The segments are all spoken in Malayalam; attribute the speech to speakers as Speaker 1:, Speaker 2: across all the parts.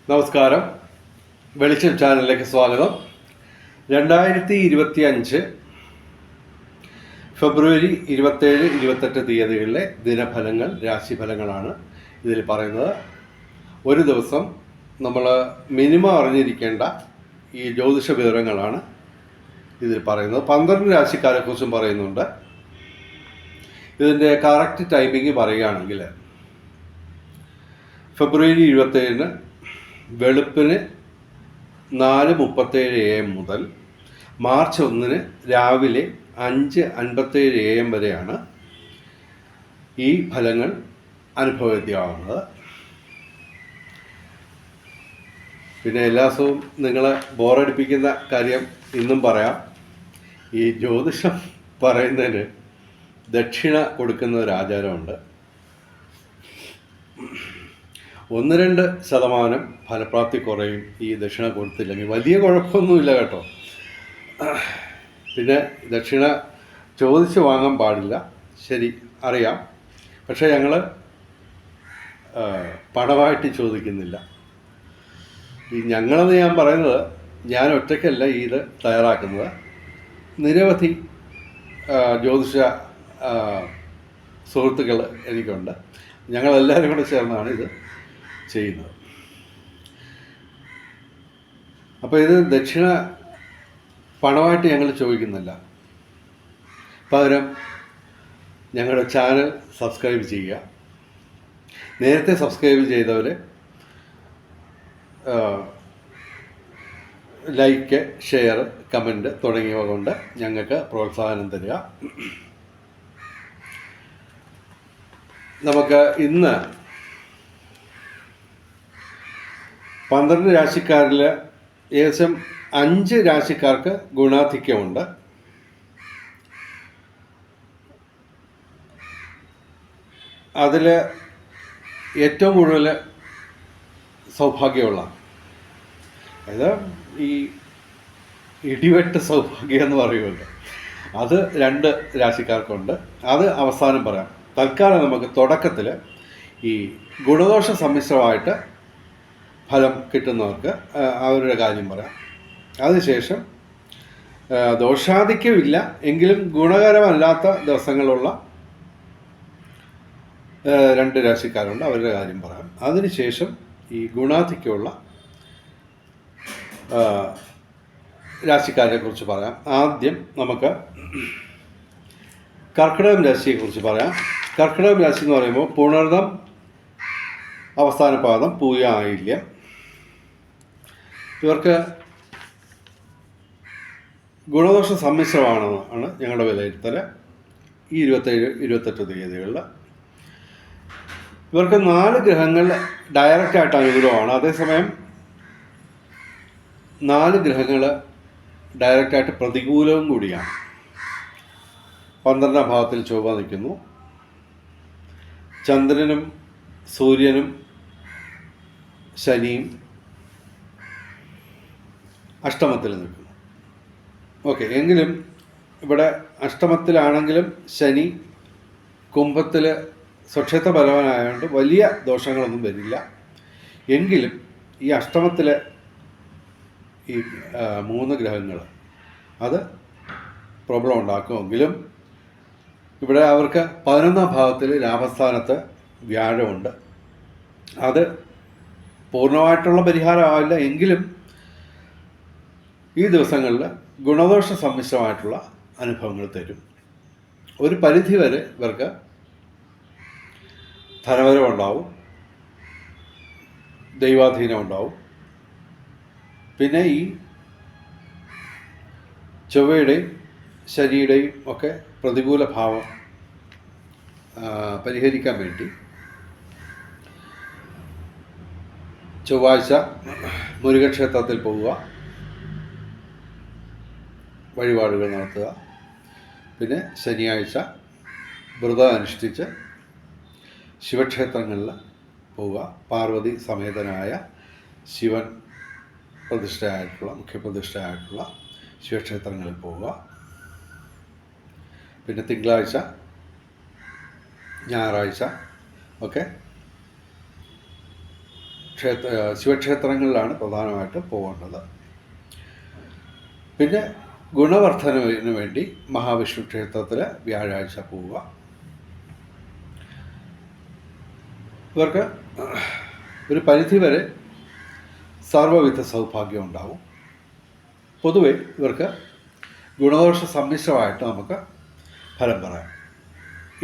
Speaker 1: നമസ്കാരം. വെളിച്ചം ചാനലിലേക്ക് സ്വാഗതം. 2025 ഫെബ്രുവരി 27, 28 തീയതികളിലെ ദിനഫലങ്ങൾ, രാശിഫലങ്ങളാണ് ഇതിൽ പറയുന്നത്. ഒരു ദിവസം നമ്മൾ മിനിമം അറിഞ്ഞിരിക്കേണ്ട ഈ ജ്യോതിഷ വിവരങ്ങളാണ് ഇതിൽ പറയുന്നത്. 12 രാശിക്കാരെക്കുറിച്ചും പറയുന്നുണ്ട്. ഇതിൻ്റെ കറക്റ്റ് ടൈമിങ് പറയുകയാണെങ്കിൽ ഫെബ്രുവരി 27 വെളുപ്പിന് 4:37 AM മുതൽ മാർച്ച് 1 രാവിലെ 5:57 AM വരെയാണ് ഈ ഫലങ്ങൾ അനുഭവവേദ്യമാകുന്നത്. പിന്നെ എല്ലാ ദിവസവും നിങ്ങളെ ബോറടിപ്പിക്കുന്ന കാര്യം ഇന്നും പറയാം. ഈ ജ്യോതിഷം പറയുന്നതിന് ദക്ഷിണ കൊടുക്കുന്ന ഒരു ആചാരമുണ്ട്. 1-2% ഫലപ്രാപ്തി കുറയും ഈ ദക്ഷിണ കൊടുത്തില്ലെങ്കിൽ. വലിയ കുഴപ്പമൊന്നുമില്ല കേട്ടോ. പിന്നെ ദക്ഷിണ ചോദിച്ച് വാങ്ങാൻ പാടില്ല, ശരി, അറിയാം. പക്ഷേ ഞങ്ങൾ പണമായിട്ട് ചോദിക്കുന്നില്ല. ഈ ഞങ്ങളെന്ന് ഞാൻ പറയുന്നത്, ഞാൻ ഒറ്റയ്ക്കല്ല ഇത് തയ്യാറാക്കുന്നത്. നിരവധി ജ്യോതിഷ സുഹൃത്തുക്കൾ എനിക്കുണ്ട്. ഞങ്ങളെല്ലാവരും കൂടെ ചേർന്നാണ് ഇത് ചെയ്യുന്നത്. അപ്പോൾ ഇത് ദക്ഷിണ പണമായിട്ട് ഞങ്ങൾ ചോദിക്കുന്നില്ല. പകരം ഞങ്ങളുടെ ചാനൽ സബ്സ്ക്രൈബ് ചെയ്യുക. നേരത്തെ സബ്സ്ക്രൈബ് ചെയ്തവർ ലൈക്ക്, ഷെയർ, കമൻറ്റ് തുടങ്ങിയവ കൊണ്ട് ഞങ്ങൾക്ക് പ്രോത്സാഹനം തരിക. നമുക്ക് ഇന്ന് 12 രാശിക്കാരിൽ ഏകദേശം 5 രാശിക്കാർക്ക് ഗുണാധിക്യമുണ്ട്. അതിൽ ഏറ്റവും കൂടുതൽ സൗഭാഗ്യമുള്ള, അതായത് ഈ ഇടിവെട്ട് സൗഭാഗ്യം എന്ന് പറയുമല്ലോ, അത് 2 രാശിക്കാർക്കുണ്ട്. അത് അവസാനം പറയാം. തൽക്കാലം നമുക്ക് തുടക്കത്തിൽ ഈ ഗുണദോഷ സമ്മിശ്രമായിട്ട് ഫലം കിട്ടുന്നവർക്ക് അവരുടെ കാര്യം പറയാം. അതിനുശേഷം ദോഷാധിക്യമില്ല എങ്കിലും ഗുണകരമല്ലാത്ത ദിവസങ്ങളുള്ള 2 രാശിക്കാരുണ്ട്, അവരുടെ കാര്യം പറയാം. അതിനുശേഷം ഈ ഗുണാധിക്യമുള്ള രാശിക്കാരെ കുറിച്ച് പറയാം. ആദ്യം നമുക്ക് കർക്കിടകം രാശിയെക്കുറിച്ച് പറയാം. കർക്കിടകം രാശി എന്ന് പറയുമ്പോൾ പുണർദം അവസാന പാദം, പൂയ, ആയില്യം. ഇവർക്ക് ഗുണദോഷ സമ്മിശ്രമാണെന്നാണ് ഞങ്ങളുടെ വിലയിരുത്തൽ. ഈ 27, 28 തീയതികളിൽ ഇവർക്ക് 4 ഗ്രഹങ്ങൾ ഡയറക്റ്റായിട്ട് അനുകൂലമാണ്. അതേസമയം 4 ഗ്രഹങ്ങൾ ഡയറക്റ്റായിട്ട് പ്രതികൂലവും കൂടിയാണ്. 12ാം ഭാവത്തിൽ ചൊവ്വ നിൽക്കുന്നു. ചന്ദ്രനും സൂര്യനും ശനിയും അഷ്ടമത്തിൽ നിൽക്കുന്നു. ഓക്കെ, എങ്കിലും ഇവിടെ അഷ്ടമത്തിലാണെങ്കിലും ശനി കുംഭത്തിൽ സ്വക്ഷേത്ര ബലവാനായതുകൊണ്ട് വലിയ ദോഷങ്ങളൊന്നും വരില്ല. എങ്കിലും ഈ അഷ്ടമത്തിലെ ഈ 3 ഗ്രഹങ്ങൾ അത് പ്രോബ്ലം ഉണ്ടാക്കുമെങ്കിലും ഇവിടെ അവർക്ക് 11ാം ഭാവത്തിൽ ലാഭസ്ഥാനത്ത് വ്യാഴമുണ്ട്. അത് പൂർണ്ണമായിട്ടുള്ള പരിഹാരമാവില്ല, എങ്കിലും ഈ ദിവസങ്ങളിൽ ഗുണദോഷ സമ്മിശ്രമായിട്ടുള്ള അനുഭവങ്ങൾ തരും. ഒരു പരിധി വരെ ഇവർക്ക് ധനവരവുണ്ടാവും, ദൈവാധീനം ഉണ്ടാവും. പിന്നെ ഈ ചൊവ്വയുടെയും ശനിയുടെയും ഒക്കെ പ്രതികൂല ഭാവം പരിഹരിക്കാൻ വേണ്ടി ചൊവ്വാഴ്ച മുരുകക്ഷേത്രത്തിൽ പോവുക, വഴിപാടുകൾ നടത്തുക. പിന്നെ ശനിയാഴ്ച വ്രതം അനുഷ്ഠിച്ച് ശിവക്ഷേത്രങ്ങളിൽ പോവുക. പാർവതി സമേതനായ ശിവൻ പ്രതിഷ്ഠയായിട്ടുള്ള, മുഖ്യപ്രതിഷ്ഠയായിട്ടുള്ള ശിവക്ഷേത്രങ്ങളിൽ പോവുക. പിന്നെ തിങ്കളാഴ്ച, ഞായറാഴ്ച ഒക്കെ ശിവക്ഷേത്രങ്ങളിലാണ് പ്രധാനമായിട്ട് പോകേണ്ടത്. പിന്നെ ഗുണവർദ്ധനവിന് വേണ്ടി മഹാവിഷ്ണു ക്ഷേത്രത്തിൽ വ്യാഴാഴ്ച പോവുക. ഇവർക്ക് ഒരു പരിധിവരെ സർവ്വവിധ സൗഭാഗ്യം ഉണ്ടാവും. പൊതുവെ ഇവർക്ക് ഗുണദോഷ സമ്മിശ്രമായിട്ട് നമുക്ക് ഫലം പറയാം.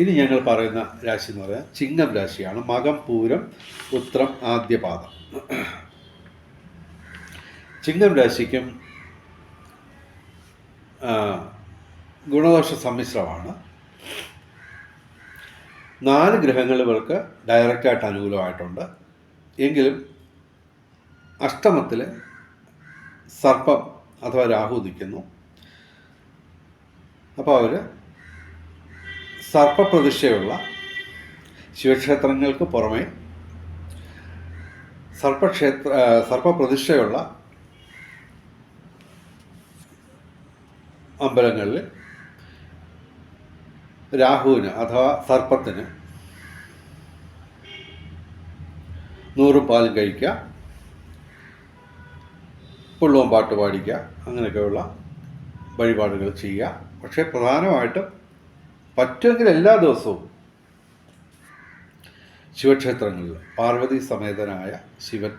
Speaker 1: ഇനി ഞങ്ങൾ പറയുന്ന രാശി എന്ന് പറയാൻ ചിങ്ങം രാശിയാണ്. മകം, പൂരം, ഉത്രം, ആദ്യപാദം. ചിങ്ങം രാശിക്കും ഗുണദോഷ സമ്മിശ്രമാണ്. 4 ഗ്രഹങ്ങൾ ഇവർക്ക് ഡയറക്റ്റായിട്ട് അനുകൂലമായിട്ടുണ്ട്. എങ്കിലും അഷ്ടമത്തിൽ സർപ്പം അഥവാ രാഹു നിൽക്കുന്നു. അപ്പോൾ അവർ സർപ്പപ്രതിഷ്ഠയുള്ള ശിവക്ഷേത്രങ്ങൾക്ക് പുറമെ സർപ്പപ്രതിഷ്ഠയുള്ള അമ്പലങ്ങളിൽ രാഹുവിന് അഥവാ സർപ്പത്തിന് 100 പാലും കഴിക്കുക, പുള്ളുവൻ പാട്ട് പാടിക്കുക, അങ്ങനെയൊക്കെയുള്ള വഴിപാടുകൾ ചെയ്യുക. പക്ഷേ പ്രധാനമായിട്ടും പറ്റുമെങ്കിൽ എല്ലാ ദിവസവും ശിവക്ഷേത്രങ്ങളിൽ പാർവതി സമേതനായ ശിവൻ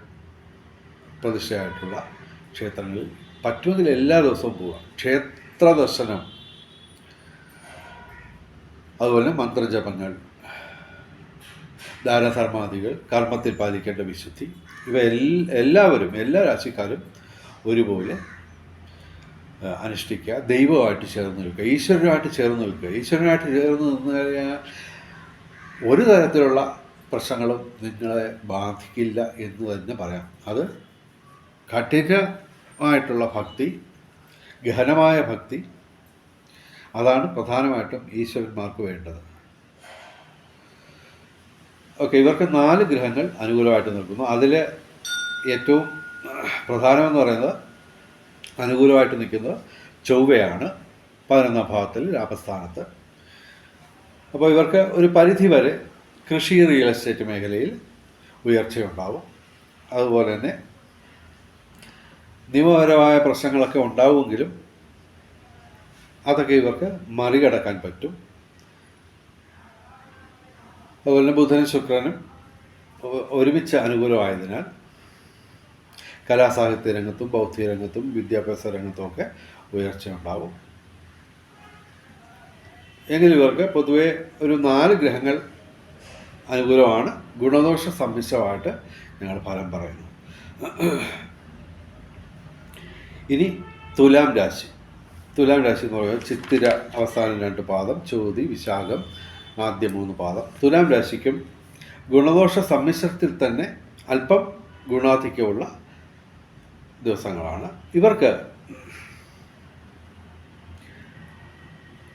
Speaker 1: പ്രതിഷ്ഠയായിട്ടുള്ള ക്ഷേത്രങ്ങളിൽ പറ്റുമെങ്കിൽ എല്ലാ ദിവസവും പോവുക. ക്ഷേത്ര ദർശനം, അതുപോലെ മന്ത്രജപങ്ങൾ, ദാനധർമാദികൾ, കർമ്മത്തിൽ പാലിക്കേണ്ട വിശുദ്ധി, ഇവ എല്ലാവരും എല്ലാ രാശിക്കാരും ഒരുപോലെ അനുഷ്ഠിക്കുക. ദൈവമായിട്ട് ചേർന്ന് നിൽക്കുക, ഈശ്വരനുമായിട്ട് ചേർന്ന് നിൽക്കുക. ഈശ്വരനുമായിട്ട് ചേർന്ന് നിന്ന് കഴിഞ്ഞാൽ ഒരു തരത്തിലുള്ള പ്രശ്നങ്ങളും നിങ്ങളെ ബാധിക്കില്ല എന്ന് തന്നെ പറയാം. അത് കഠിനമായിട്ടുള്ള ഭക്തി, ഗഹനമായ ഭക്തി, അതാണ് പ്രധാനമായിട്ടും ഈശ്വരന്മാർക്ക് വേണ്ടത്. ഓക്കെ, ഇവർക്ക് 4 ഗ്രഹങ്ങൾ അനുകൂലമായിട്ട് നിൽക്കുന്നു. അതിൽ ഏറ്റവും പ്രധാനമെന്ന് പറയുന്നത് അനുകൂലമായിട്ട് നിൽക്കുന്നത് ചൊവ്വയാണ്, 11ാം ഭാവത്തിൽ ലാഭസ്ഥാനത്ത്. അപ്പോൾ ഇവർക്ക് ഒരു പരിധി വരെ കൃഷി, റിയൽ എസ്റ്റേറ്റ് മേഖലയിൽ ഉയർച്ചയുണ്ടാവും. അതുപോലെ തന്നെ നിയമപരമായ പ്രശ്നങ്ങളൊക്കെ ഉണ്ടാവുമെങ്കിലും അതൊക്കെ ഇവർക്ക് മറികടക്കാൻ പറ്റും. അതുപോലെ ബുധനും ശുക്രനും ഒരുമിച്ച് അനുകൂലമായതിനാൽ കലാസാഹിത്യ രംഗത്തും ബൗദ്ധിക രംഗത്തും വിദ്യാഭ്യാസ രംഗത്തുമൊക്കെ ഉയർച്ചയുണ്ടാവും. എങ്കിലും ഇവർക്ക് പൊതുവെ ഒരു 4 ഗ്രഹങ്ങൾ അനുകൂലമാണ്. ഗുണദോഷ സമ്മിശ്രമായിട്ട് ഞങ്ങൾ ഫലം പറയുന്നു. ഇനി തുലാം രാശി. തുലാം രാശി എന്ന് പറയുന്നത് ചിത്തിര അവസാനം 2 പാദം, ചോതി, വിശാഖം ആദ്യ 3 പാദം. തുലാം രാശിക്കും ഗുണദോഷ സമ്മിശ്രത്തിൽ തന്നെ അല്പം ഗുണാധിക്യമുള്ള ദിവസങ്ങളാണ്. ഇവർക്ക്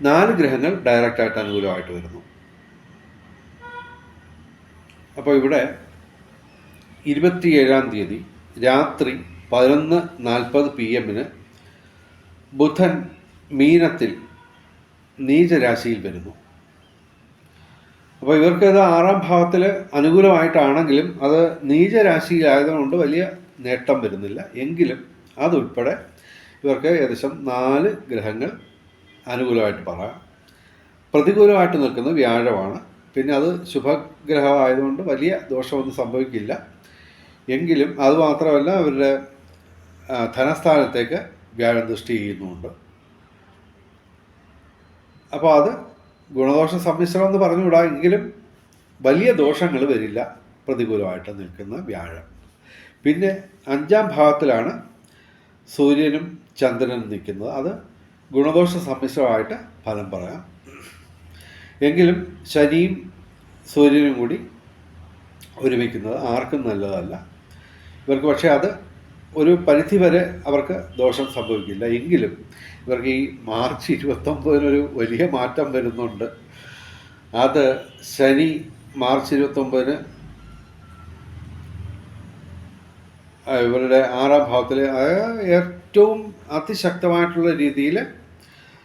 Speaker 1: 4 ഗ്രഹങ്ങൾ ഡയറക്റ്റായിട്ട് അനുകൂലമായിട്ട് വരുന്നു. അപ്പോൾ ഇവിടെ 27-ാം തീയതി രാത്രി 11:40 PM ബുധൻ മീനത്തിൽ നീചരാശിയിൽ വരുന്നു. അപ്പോൾ ഇവർക്കത് 6ാം ഭാവത്തിൽ അനുകൂലമായിട്ടാണെങ്കിലും അത് നീചരാശിയിലായതുകൊണ്ട് വലിയ നേട്ടം വരുന്നില്ല. എങ്കിലും അതുൾപ്പെടെ ഇവർക്ക് ഏകദേശം 4 ഗ്രഹങ്ങൾ അനുകൂലമായിട്ട് പറയാം. പ്രതികൂലമായിട്ട് നിൽക്കുന്നത് വ്യാഴമാണ്. പിന്നെ അത് ശുഭഗ്രഹമായതുകൊണ്ട് വലിയ ദോഷമൊന്നും സംഭവിക്കില്ല. എങ്കിലും അതുമാത്രമല്ല, അവരുടെ ധനസ്ഥാനത്തേക്ക് വ്യാഴം ദൃഷ്ടി ചെയ്യുന്നുമുണ്ട്. അപ്പോൾ അത് ഗുണദോഷ സമ്മിശ്രം എന്ന് പറഞ്ഞുകൂടാ, എങ്കിലും വലിയ ദോഷങ്ങൾ വരില്ല പ്രതികൂലമായിട്ട് നിൽക്കുന്ന വ്യാഴം. പിന്നെ 5ാം ഭാവത്തിലാണ് സൂര്യനും ചന്ദ്രനും നിൽക്കുന്നത്. അത് ഗുണദോഷ സമ്മിശ്രമായിട്ട് ഫലം പറയാം. എങ്കിലും ശനിയും സൂര്യനും കൂടി ഒരുമിക്കുന്നത് ആർക്കും നല്ലതല്ല ഇവർക്ക്. പക്ഷേ അത് ഒരു പരിധി വരെ അവർക്ക് ദോഷം സംഭവിക്കില്ല. എങ്കിലും ഇവർക്ക് ഈ മാർച്ച് 29 വലിയ മാറ്റം വരുന്നുണ്ട്. അത് ശനി മാർച്ച് 29 ഇവരുടെ 6ാം ഭാവത്തിൽ ഏറ്റവും അതിശക്തമായിട്ടുള്ള രീതിയിൽ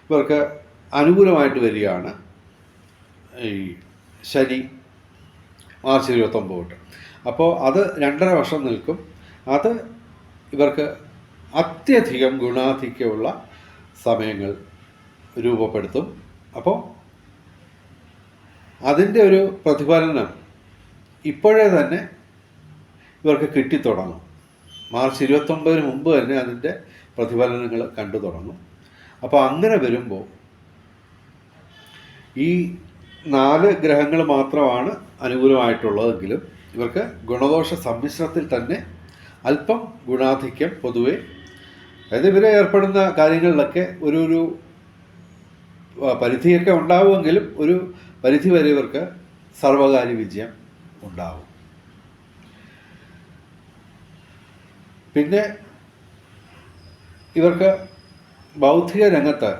Speaker 1: ഇവർക്ക് അനുകൂലമായിട്ട് വരികയാണ് ഈ ശനി മാർച്ച് 29 തൊട്ട്. അപ്പോൾ അത് 2.5 വർഷം നിൽക്കും. അത് ഇവർക്ക് അത്യധികം ഗുണാധിക്യമുള്ള സമയങ്ങൾ രൂപപ്പെടുത്തും. അപ്പോൾ അതിൻ്റെ ഒരു പ്രതിഫലനം ഇപ്പോഴേ തന്നെ ഇവർക്ക് കിട്ടിത്തുടങ്ങും. മാർച്ച് 29 മുമ്പ് തന്നെ അതിൻ്റെ പ്രതിഫലനങ്ങൾ കണ്ടു തുടങ്ങും. അപ്പോൾ അങ്ങനെ വരുമ്പോൾ ഈ 4 ഗ്രഹങ്ങൾ മാത്രമാണ് അനുകൂലമായിട്ടുള്ളതെങ്കിലും ഇവർക്ക് ഗുണദോഷ സമ്മിശ്രത്തിൽ തന്നെ അല്പം ഗുണാധിക്യം പൊതുവെ, അതായത് ഇവരെ ഏർപ്പെടുന്ന കാര്യങ്ങളിലൊക്കെ ഒരു പരിധിയൊക്കെ ഉണ്ടാവുമെങ്കിലും ഒരു പരിധി വരെ ഇവർക്ക് സർവകാര്യ വിജയം ഉണ്ടാവും. പിന്നെ ഇവർക്ക് ബൗദ്ധിക രംഗത്ത്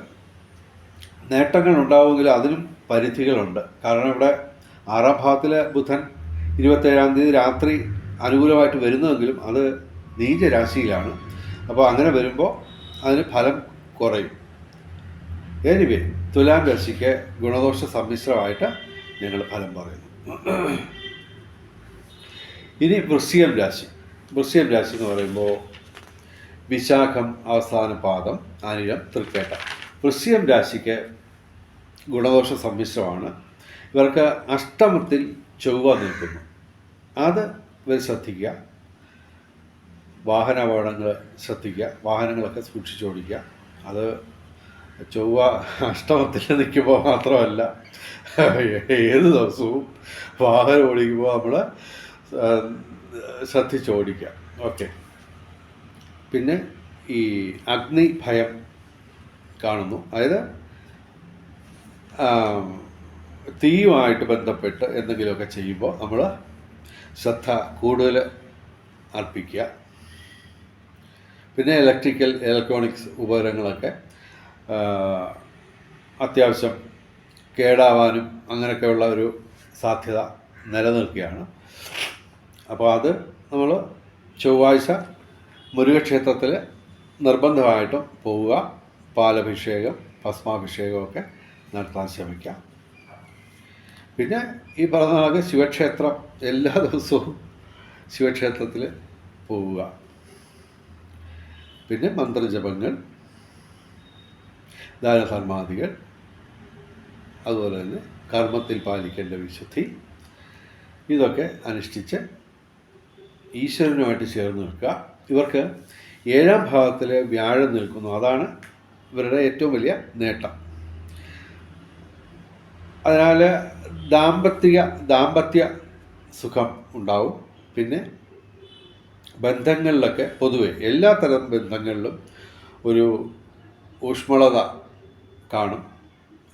Speaker 1: നേട്ടങ്ങൾ ഉണ്ടാവുമെങ്കിലും അതിനും പരിധികളുണ്ട്. കാരണം ഇവിടെ 6ാം ഭാവത്തിൽ ബുധൻ 27-ാം തീയതി രാത്രി അനുകൂലമായിട്ട് വരുന്നതെങ്കിലും അത് നീചരാശിയിലാണ്. അപ്പോൾ അങ്ങനെ വരുമ്പോൾ അതിന് ഫലം കുറയും. എനിവേ, തുലാം രാശിക്ക് ഗുണദോഷ സമ്മിശ്രമായിട്ട് ഞങ്ങൾ ഫലം പറയുന്നു. ഇനി വൃശ്ചികം രാശി. വൃശ്ചികം രാശി എന്ന് പറയുമ്പോൾ വിശാഖം അവസാന പാദം, അനിഴം, തൃക്കേട്ട. വൃശ്ചികം രാശിക്ക് ഗുണദോഷ സമ്മിശ്രമാണ്. ഇവർക്ക് അഷ്ടമത്തിൽ ചൊവ്വ നിൽക്കുന്നു. അത് ഇവർ ശ്രദ്ധിക്കുക. വാഹനാപകടങ്ങൾ ശ്രദ്ധിക്കുക. വാഹനങ്ങളൊക്കെ സൂക്ഷിച്ചോടിക്കുക. അത് ചൊവ്വ അഷ്ടമത്തിൽ നിൽക്കുമ്പോൾ മാത്രമല്ല, ഏത് ദിവസവും വാഹനം ഓടിക്കുമ്പോൾ നമ്മൾ ശ്രദ്ധിച്ചോടിക്കുക. ഓക്കെ. പിന്നെ ഈ അഗ്നി ഭയം കാണുന്നു. അതായത് തീയുമായിട്ട് ബന്ധപ്പെട്ട് എന്തെങ്കിലുമൊക്കെ ചെയ്യുമ്പോൾ നമ്മൾ ശ്രദ്ധ കൂടുതൽ അർപ്പിക്കുക. പിന്നെ ഇലക്ട്രോണിക്സ് ഉപകരണങ്ങളൊക്കെ അത്യാവശ്യം കേടാവാനും അങ്ങനെയൊക്കെയുള്ള ഒരു സാധ്യത നിലനിൽക്കുകയാണ്. അപ്പോൾ അത് നമ്മൾ ചൊവ്വാഴ്ച മുരുകക്ഷേത്രത്തിൽ നിർബന്ധമായിട്ടും പോവുക. പാലഭിഷേകം, ഭസ്മാഭിഷേകമൊക്കെ നടത്താൻ ശ്രമിക്കാം. പിന്നെ ഈ പറഞ്ഞ കണക്ക് ശിവക്ഷേത്രം എല്ലാ ദിവസവും ശിവക്ഷേത്രത്തിൽ പോവുക. പിന്നെ മന്ത്രജപങ്ങൾ, ദാനധർമാദികൾ, അതുപോലെ തന്നെ കർമ്മത്തിൽ പാലിക്കേണ്ട വിശുദ്ധി, ഇതൊക്കെ അനുഷ്ഠിച്ച് ഈശ്വരനുമായിട്ട് ചേർന്ന് നിൽക്കുക. ഇവർക്ക് 7ാം ഭാവത്തിൽ വ്യാഴം നിൽക്കുന്നു. അതാണ് ഇവരുടെ ഏറ്റവും വലിയ നേട്ടം. അതിനാൽ ദാമ്പത്യ സുഖം ഉണ്ടാവും. പിന്നെ ബന്ധങ്ങളിലൊക്കെ പൊതുവെ എല്ലാ തരം ബന്ധങ്ങളിലും ഒരു ഊഷ്മളത കാണും.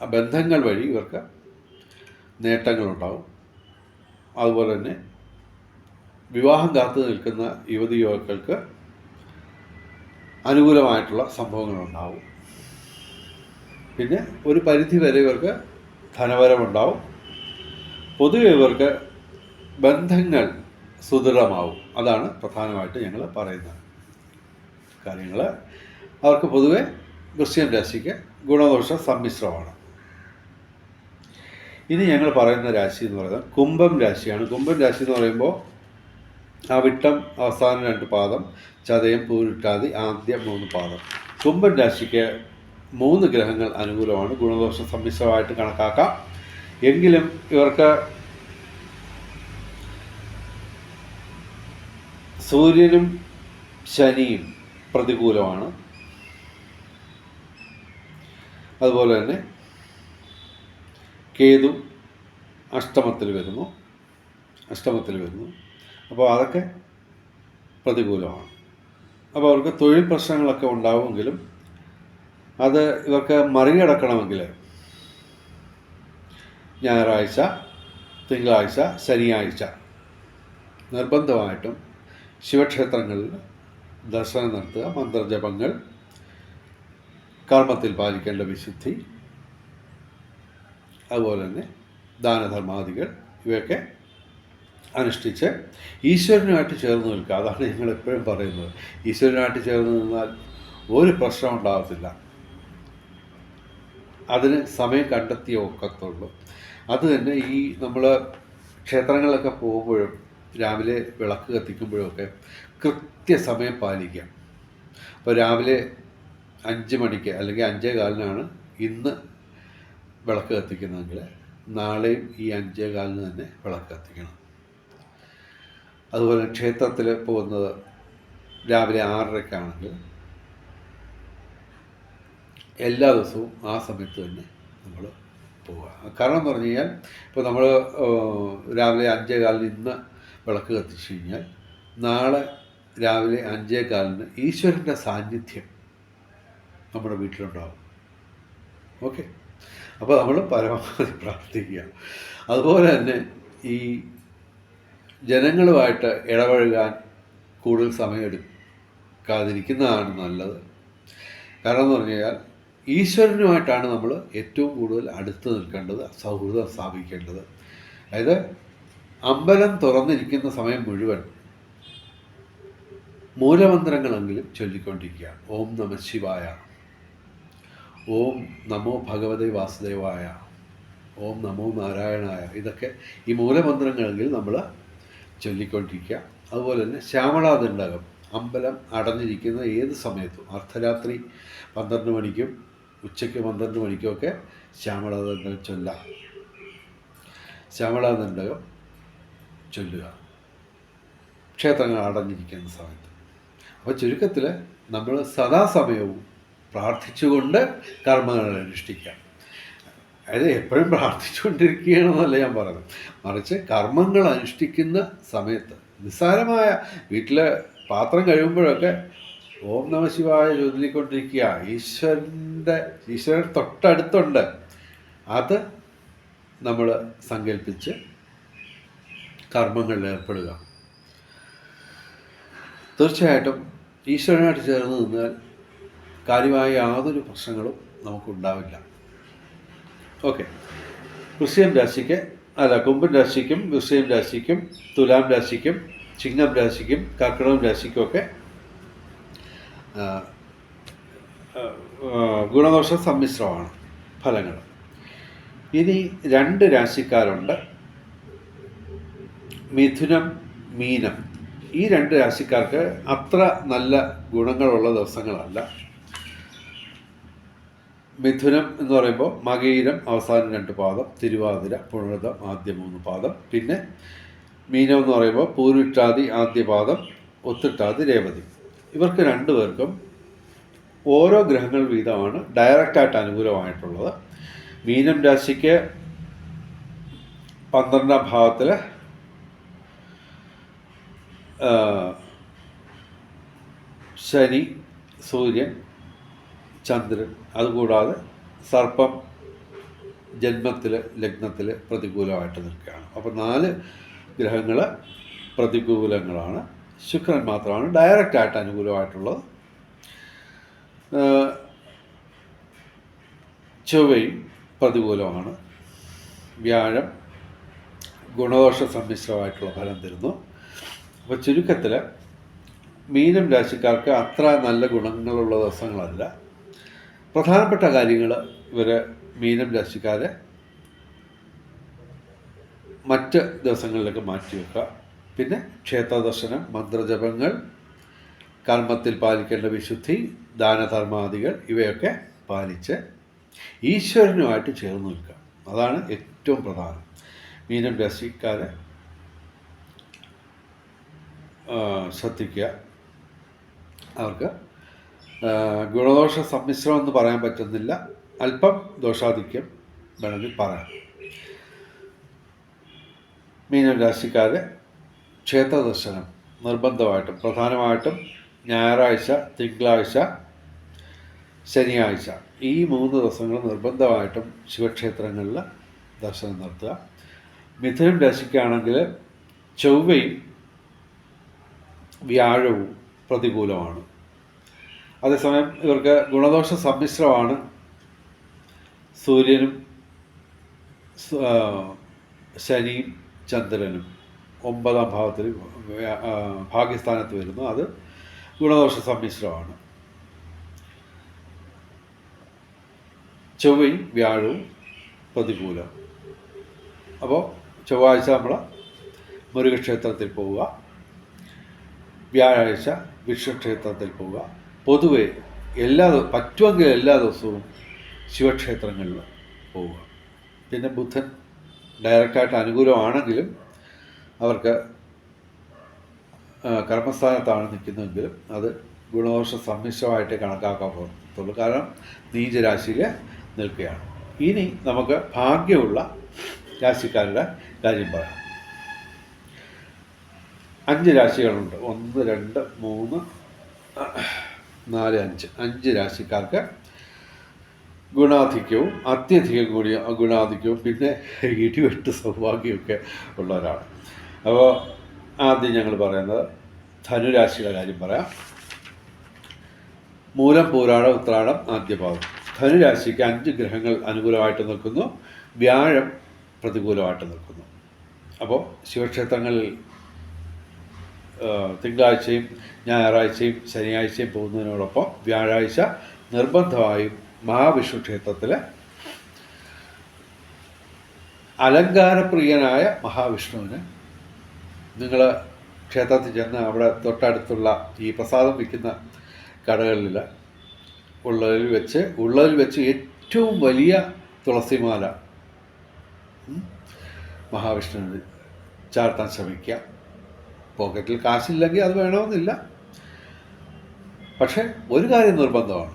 Speaker 1: ആ ബന്ധങ്ങൾ വഴി ഇവർക്ക് നേട്ടങ്ങളുണ്ടാവും. അതുപോലെ തന്നെ വിവാഹം കാത്തു നിൽക്കുന്ന യുവതി യുവാക്കൾക്ക് അനുകൂലമായിട്ടുള്ള സംഭവങ്ങളുണ്ടാവും. പിന്നെ ഒരു പരിധി വരെ ഇവർക്ക് ധനവരവുണ്ടാവും. പൊതുവെ ഇവർക്ക് ബന്ധങ്ങൾ സുദൃഢമാവും. അതാണ് പ്രധാനമായിട്ട് ഞങ്ങൾ പറയുന്ന കാര്യങ്ങൾ. അവർക്ക് പൊതുവെ വൃശ്ചികം രാശിക്ക് ഗുണദോഷ സമ്മിശ്രമാണ്. ഇനി ഞങ്ങൾ പറയുന്ന രാശി എന്ന് പറയുന്നത് കുംഭം രാശിയാണ്. കുംഭം രാശി എന്ന് പറയുമ്പോൾ അവിട്ടം അവസാന 2 പാദം, ചതയം, പൂരിട്ടാതി ആദ്യ 3 പാദം. കുംഭം രാശിക്ക് 3 ഗ്രഹങ്ങൾ അനുകൂലമാണ്. ഗുണദോഷ സമ്മിശ്രമായിട്ട് കണക്കാക്കാം. എങ്കിലും ഇവർക്ക് സൂര്യനും ശനിയും പ്രതികൂലമാണ്. അതുപോലെ തന്നെ കേതു അഷ്ടമത്തിൽ വരുന്നു. അപ്പോൾ അതൊക്കെ പ്രതികൂലമാണ്. അപ്പോൾ അവർക്ക് തൊഴിൽ പ്രശ്നങ്ങളൊക്കെ ഉണ്ടാവുമെങ്കിലും അത് ഇവർക്ക് മറികടക്കണമെങ്കിൽ ഞായറാഴ്ച, തിങ്കളാഴ്ച, ശനിയാഴ്ച നിർബന്ധമായിട്ടും ശിവക്ഷേത്രങ്ങളിൽ ദർശനം നടത്തുക. മന്ത്രജപങ്ങൾ, കർമ്മത്തിൽ പാലിക്കേണ്ട വിശുദ്ധി, അതുപോലെ തന്നെ ദാനധർമാദികൾ, ഇവയൊക്കെ അനുഷ്ഠിച്ച് ഈശ്വരനുമായിട്ട് ചേർന്ന് നിൽക്കുക. അതാണ് ഞങ്ങൾ എപ്പോഴും പറയുന്നത്. ഈശ്വരനുമായിട്ട് ചേർന്ന് നിന്നാൽ ഒരു പ്രശ്നം ഉണ്ടാകത്തില്ല. അതിന് സമയം കണ്ടെത്തിയേ ഒക്കത്തുള്ളൂ. അത് തന്നെ ഈ നമ്മൾ ക്ഷേത്രങ്ങളിലൊക്കെ പോകുമ്പോഴും രാവിലെ വിളക്ക് കത്തിക്കുമ്പോഴൊക്കെ കൃത്യസമയം പാലിക്കാം. അപ്പോൾ രാവിലെ 5 മണിക്ക് അല്ലെങ്കിൽ 5:15 ഇന്ന് വിളക്ക് കത്തിക്കുന്നതെങ്കിൽ നാളെയും ഈ 5:15 തന്നെ വിളക്ക് കത്തിക്കണം. അതുപോലെ ക്ഷേത്രത്തിൽ പോകുന്നത് രാവിലെ 6:30 എല്ലാ ദിവസവും ആ സമയത്ത് തന്നെ നമ്മൾ പോവുക. കാരണം എന്ന് പറഞ്ഞു കഴിഞ്ഞാൽ ഇപ്പോൾ നമ്മൾ രാവിലെ 5:15 ഇന്ന് വിളക്ക് കത്തിച്ചു കഴിഞ്ഞാൽ നാളെ രാവിലെ 5:15 ഈശ്വരൻ്റെ സാന്നിധ്യം നമ്മുടെ വീട്ടിലുണ്ടാകും. ഓക്കെ, അപ്പോൾ നമ്മൾ പരമാവധി പ്രാർത്ഥിക്കുക. അതുപോലെ തന്നെ ഈ ജനങ്ങളുമായിട്ട് ഇടപഴകാൻ കൂടുതൽ സമയമെടുക്കാതിരിക്കുന്നതാണ് നല്ലത്. കാരണം എന്ന് പറഞ്ഞു കഴിഞ്ഞാൽ ഈശ്വരനുമായിട്ടാണ് നമ്മൾ ഏറ്റവും കൂടുതൽ അടുത്ത് നിൽക്കേണ്ടത്, സൗഹൃദം സ്ഥാപിക്കേണ്ടത്. അതായത് അമ്പലം തുറന്നിരിക്കുന്ന സമയം മുഴുവൻ മൂലമന്ത്രങ്ങളെങ്കിലും ചൊല്ലിക്കൊണ്ടിരിക്കുക. ഓം നമഃ ശിവായ, ഓം നമോ ഭഗവതേ വാസുദേവായ, ഓം നമോ നാരായണായ, ഇതൊക്കെ ഈ മൂലമന്ത്രങ്ങളെങ്കിൽ നമ്മൾ ചൊല്ലിക്കൊണ്ടിരിക്കുക. അതുപോലെ തന്നെ ശ്യാമളാദണ്ഡകം അമ്പലം അടഞ്ഞിരിക്കുന്ന ഏത് സമയത്തും അർദ്ധരാത്രി 12 മണിക്കും ഉച്ചയ്ക്ക് 12 മണിക്കുമൊക്കെ ശ്യാമളാദണ്ഡകം ചൊല്ലാം. ശ്യാമളാദണ്ഡകം ചൊല്ലുക ക്ഷേത്രങ്ങൾ അടഞ്ഞിരിക്കുന്ന സമയത്ത്. അപ്പോൾ ചുരുക്കത്തിൽ നമ്മൾ സദാസമയവും പ്രാർത്ഥിച്ചുകൊണ്ട് കർമ്മങ്ങൾ അനുഷ്ഠിക്കാം. അതായത് എപ്പോഴും പ്രാർത്ഥിച്ചുകൊണ്ടിരിക്കുകയാണെന്നല്ല ഞാൻ പറയുന്നത്, മറിച്ച് കർമ്മങ്ങൾ അനുഷ്ഠിക്കുന്ന സമയത്ത് നിസ്സാരമായ വീട്ടിലെ പാത്രം കഴിയുമ്പോഴൊക്കെ ഓം നമഃ ശിവായ ചൊല്ലിക്കൊണ്ടിരിക്കുക. ഈശ്വരൻ തൊട്ടടുത്തുണ്ട്. അത് നമ്മൾ സങ്കല്പിച്ച് കർമ്മങ്ങളിൽ ഏർപ്പെടുക. തീർച്ചയായിട്ടും ഈശ്വരനായിട്ട് ചേർന്ന് നിന്നാൽ കാര്യമായ യാതൊരു പ്രശ്നങ്ങളും നമുക്കുണ്ടാവില്ല. ഓക്കെ, കുംഭൻ രാശിക്കും വൃശ്ചികം രാശിക്കും തുലാം രാശിക്കും ചിങ്ങം രാശിക്കും കർക്കിടകം രാശിക്കുമൊക്കെ ഗുണദോഷ സമ്മിശ്രമാണ് ഫലങ്ങൾ. ഇനി 2 രാശിക്കാരുണ്ട്, മിഥുനം മീനം. ഈ 2 രാശിക്കാർക്ക് അത്ര നല്ല ഗുണങ്ങളുള്ള ദിവസങ്ങളല്ല. മിഥുനം എന്ന് പറയുമ്പോൾ മകയിരം അവസാനം 2 പാദം, തിരുവാതിര പുണർതം ആദ്യ 3 പാദം, പിന്നെ മീനം എന്ന് പറയുമ്പോൾ പൂരുരുട്ടാതി ആദ്യ പാദം, ഉത്രട്ടാതി രേവതി. ഇവർക്ക് 2 പേർക്കും ഓരോ ഗ്രഹങ്ങൾ വീതമാണ് ഡയറക്റ്റായിട്ട് അനുകൂലമായിട്ടുള്ളത്. മീനം രാശിക്ക് 12ാം ഭാവത്തിൽ ശനി, സൂര്യൻ, ചന്ദ്രൻ, അതുകൂടാതെ സർപ്പം ജന്മത്തിൽ ലഗ്നത്തിൽ പ്രതികൂലമായിട്ട് നിൽക്കുകയാണ്. അപ്പോൾ 4 ഗ്രഹങ്ങൾ പ്രതികൂലങ്ങളാണ്. ശുക്രൻ മാത്രമാണ് ഡയറക്റ്റായിട്ട് അനുകൂലമായിട്ടുള്ളത്. ചൊവ്വയും പ്രതികൂലമാണ്. വ്യാഴം ഗുണദോഷ സമ്മിശ്രമായിട്ടുള്ള ഫലം തരുന്നു. അപ്പോൾ ചുരുക്കത്തിൽ മീനം രാശിക്കാർക്ക് അത്ര നല്ല ഗുണങ്ങളുള്ള ദിവസങ്ങളല്ല. പ്രധാനപ്പെട്ട കാര്യങ്ങൾ ഇവർ മീനം രാശിക്കാരെ മറ്റ് ദിവസങ്ങളിലേക്ക് മാറ്റിവെക്കുക. പിന്നെ ക്ഷേത്രദർശനം, മന്ത്രജപങ്ങൾ, കർമ്മത്തിൽ പാലിക്കേണ്ട വിശുദ്ധി, ദാനധർമാദികൾ ഇവയൊക്കെ പാലിച്ച് ഈശ്വരനുമായിട്ട് ചേർന്ന് നിൽക്കുക. അതാണ് ഏറ്റവും പ്രധാനം. മീനം രാശിക്കാരെ ശ്രദ്ധിക്കുക. അവർക്ക് ഗുണദോഷ സമ്മിശ്രം എന്ന് പറയാൻ പറ്റുന്നില്ല, അല്പം ദോഷാധിക്യം വേണമെങ്കിൽ പറയാം. മീനം രാശിക്കാർ ക്ഷേത്ര ദർശനം നിർബന്ധമായിട്ടും പ്രധാനമായിട്ടും ഞായറാഴ്ച, തിങ്കളാഴ്ച, ശനിയാഴ്ച ഈ 3 ദിവസങ്ങൾ നിർബന്ധമായിട്ടും ശിവക്ഷേത്രങ്ങളിൽ ദർശനം നടത്തുക. മിഥുനം രാശിക്കാണെങ്കിൽ ചൊവ്വയും വ്യാഴവും പ്രതികൂലമാണ്. അതേസമയം ഇവർക്ക് ഗുണദോഷ സമ്മിശ്രമാണ്. സൂര്യനും ശനിയും ചന്ദ്രനും 9ാം ഭാവത്തിൽ ഭാഗ്യസ്ഥാനത്ത് വരുന്നു. അത് ഗുണദോഷ സമ്മിശ്രമാണ്. ചൊവ്വയും വ്യാഴവും പ്രതികൂലം. അപ്പോൾ ചൊവ്വാഴ്ച നമ്മൾ മുരുകക്ഷേത്രത്തിൽ പോവുക, വ്യാഴാഴ്ച വിഷ്ണുക്ഷേത്രത്തിൽ പോവുക. പൊതുവെ പറ്റുമെങ്കിൽ എല്ലാ ദിവസവും ശിവക്ഷേത്രങ്ങളിൽ പോവുക. പിന്നെ ബുധൻ ഡയറക്റ്റായിട്ട് അനുകൂലമാണെങ്കിലും അവർക്ക് കർമ്മസ്ഥാനത്താണ് നിൽക്കുന്നതെങ്കിലും അത് ഗുണദോഷ സമ്മിശ്രമായിട്ട് കണക്കാക്കാൻ പറ്റത്തുള്ളൂ. കാരണം നീചരാശിയിൽ നിൽക്കുകയാണ്. ഇനി നമുക്ക് ഭാഗ്യമുള്ള രാശിക്കാരുടെ കാര്യം പറയാം. 5 രാശികളുണ്ട്. 1, 2, 3, 4, 5. 5 രാശിക്കാർക്ക് ഗുണാധിക്യവും അത്യധികം കൂടിയ ഗുണാധിക്യവും പിന്നെ ഇടിവെട്ട് സൗഭാഗ്യമൊക്കെ ഉള്ളവരാണ്. അപ്പോൾ ആദ്യം ഞങ്ങൾ പറയുന്നത് ധനുരാശിയുടെ കാര്യം പറയാം. മൂലം, പൂരാടം, ഉത്രാടം, ആദ്യപാദം. ധനുരാശിക്ക് 5 ഗ്രഹങ്ങൾ അനുകൂലമായിട്ട് നിൽക്കുന്നു, വ്യാഴം പ്രതികൂലമായിട്ട് നിൽക്കുന്നു. അപ്പോൾ ശിവക്ഷേത്രങ്ങളിൽ തിങ്കളാഴ്ചയും ഞായറാഴ്ചയും ശനിയാഴ്ചയും പോകുന്നതിനോടൊപ്പം വ്യാഴാഴ്ച നിർബന്ധമായും മഹാവിഷ്ണു ക്ഷേത്രത്തിൽ അലങ്കാരപ്രിയനായ മഹാവിഷ്ണുവിന് നിങ്ങൾ ക്ഷേത്രത്തിൽ ചെന്ന് അവിടെ തൊട്ടടുത്തുള്ള ഈ പ്രസാദം വിൽക്കുന്ന കടകളിൽ ഉള്ളതിൽ വെച്ച് ഏറ്റവും വലിയ തുളസിമാല മഹാവിഷ്ണുവിന് ചാർത്താൻ ശ്രമിക്കുക. പോക്കറ്റിൽ കാശില്ലെങ്കിൽ അത് വേണമെന്നില്ല. പക്ഷെ ഒരു കാര്യം നിർബന്ധമാണ്,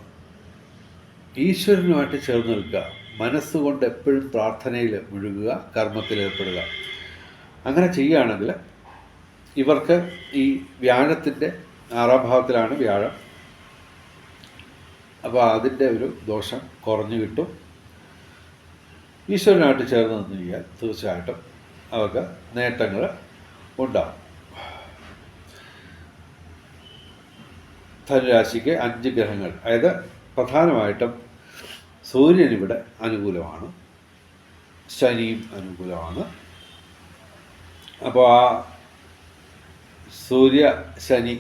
Speaker 1: ഈശ്വരനുമായിട്ട് ചേർന്ന് നിൽക്കുക, മനസ്സുകൊണ്ട് എപ്പോഴും പ്രാർത്ഥനയിൽ മുഴുകുക, കർമ്മത്തിൽ ഏർപ്പെടുക. അങ്ങനെ ചെയ്യുകയാണെങ്കിൽ ഇവർക്ക് ഈ വ്യാഴത്തിൻ്റെ 6ാം ഭാവത്തിലാണ് വ്യാഴം. അപ്പോൾ അതിൻ്റെ ഒരു ദോഷം കുറഞ്ഞു കിട്ടും. ഈശ്വരനായിട്ട് ചേർന്ന് നിന്ന് കഴിഞ്ഞാൽ തീർച്ചയായിട്ടും അവർക്ക് നേട്ടങ്ങൾ ഉണ്ടാകും. ധനുരാശിക്ക് 5 ഗ്രഹങ്ങൾ, അതായത് പ്രധാനമായിട്ടും സൂര്യൻ ഇവിടെ അനുകൂലമാണ്, ശനിയും അനുകൂലമാണ്. അപ്പോൾ ആ സൂര്യ ശനി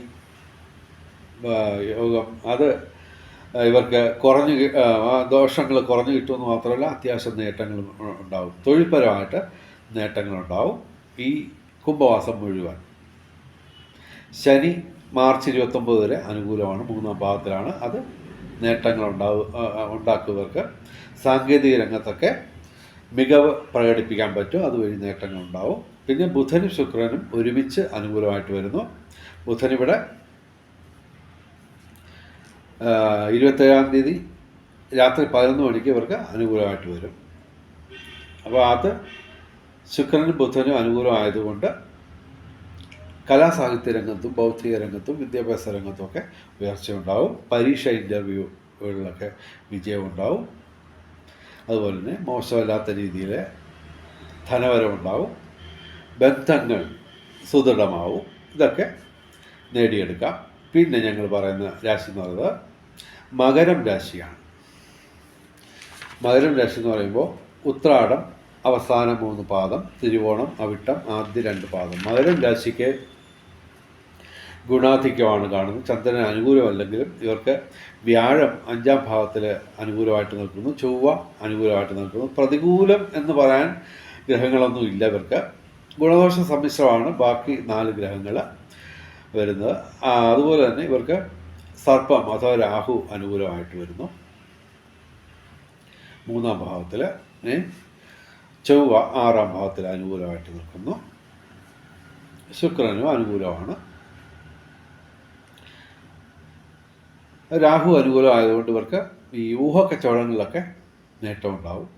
Speaker 1: യോഗം അത് ഇവർക്ക് ദോഷങ്ങൾ കുറഞ്ഞു കിട്ടുമെന്ന് മാത്രമല്ല, അത്യാവശ്യം നേട്ടങ്ങൾ ഉണ്ടാവും, തൊഴിൽപരമായിട്ട് നേട്ടങ്ങളുണ്ടാവും. ഈ കുംഭമാസം മുഴുവൻ ശനി മാർച്ച് 29 വരെ അനുകൂലമാണ്, 3ാം ഭാവത്തിലാണ്. അത് നേട്ടങ്ങൾ ഉണ്ടാക്കുവർക്ക് സാങ്കേതിക രംഗത്തൊക്കെ മികവ് പ്രകടിപ്പിക്കാൻ പറ്റും, അതുവഴി നേട്ടങ്ങളുണ്ടാവും. പിന്നെ ബുധനും ശുക്രനും ഒരുമിച്ച് അനുകൂലമായിട്ട് വരുന്നു. ബുധനിവിടെ 27-ാം തീയതി രാത്രി 11 മണിക്ക് ഇവർക്ക് അനുകൂലമായിട്ട് വരും. അപ്പോൾ അത് ശുക്രനും ബുധനും അനുകൂലമായതുകൊണ്ട് കലാസാഹിത്യ രംഗത്തും ബൗദ്ധിക രംഗത്തും വിദ്യാഭ്യാസ രംഗത്തുമൊക്കെ ഉയർച്ചയുണ്ടാവും. പരീക്ഷ ഇൻ്റർവ്യൂകളിലൊക്കെ വിജയമുണ്ടാവും. അതുപോലെ തന്നെ മോശമല്ലാത്ത രീതിയിൽ ധനവരവുണ്ടാവും, ബന്ധങ്ങൾ സുദൃഢമാവും. ഇതൊക്കെ നേടിയെടുക്കാം. പിന്നെ ഞങ്ങൾ പറയുന്ന രാശി എന്ന് പറയുന്നത് മകരം രാശിയാണ്. മകരം രാശി എന്ന് പറയുമ്പോൾ ഉത്രാടം അവസാന 3 പാദം, തിരുവോണം, അവിട്ടം ആദ്യ 2 പാദം. മകരം രാശിക്ക് ഗുണാധിക്യമാണ് കാണുന്നത്. ചന്ദ്രൻ അനുകൂലമല്ലെങ്കിലും ഇവർക്ക് വ്യാഴം 5ാം ഭാവത്തിൽ അനുകൂലമായിട്ട് നിൽക്കുന്നു, ചൊവ്വ അനുകൂലമായിട്ട് നിൽക്കുന്നു. പ്രതികൂലം എന്ന് പറയാൻ ഗ്രഹങ്ങളൊന്നും ഇല്ല ഇവർക്ക്. ഗുണദോഷ സമ്മിശ്രമാണ് ബാക്കി 4 ഗ്രഹങ്ങൾ വരുന്നത്. അതുപോലെ തന്നെ ഇവർക്ക് സർപ്പം അഥവാ രാഹു അനുകൂലമായിട്ട് വരുന്നു 3ാം ഭാവത്തിൽ. ചൊവ്വ 6ാം ഭാവത്തിൽ അനുകൂലമായിട്ട് നിൽക്കുന്നു. ശുക്രനും അനുകൂലമാണ്. രാഹു അനുകൂലമായതുകൊണ്ട് ഇവർക്ക് ഈ ഊഹക്കച്ചവടങ്ങളിലൊക്കെ നേട്ടമുണ്ടാവും.